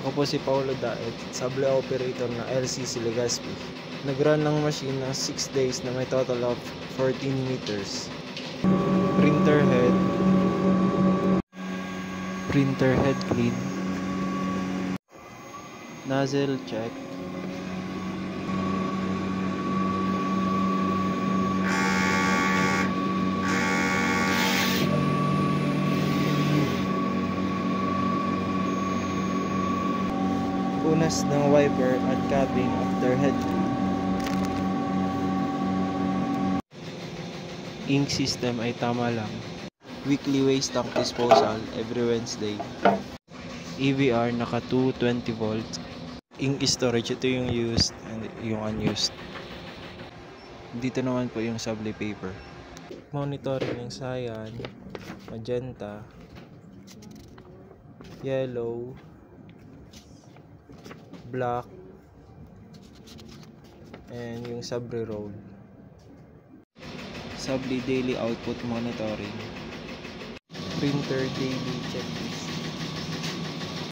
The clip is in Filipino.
Ako po si Paulo Daet, Sable Operator ng LCC Legazpi. Nag-run ng machine ng 6 days na may total of 14 meters. Printer head clean. Nozzle check. Punas ng wiper at capping after head clean. Ink system ay tama lang. Weekly waste tank disposal every Wednesday. EVR naka 220 volts. Ink storage, ito yung used and yung unused. Dito naman po yung Sable paper. Monitoring ng cyan, magenta, yellow, black, and yung Sable roll. Sable daily output monitoring. Printer daily checklist.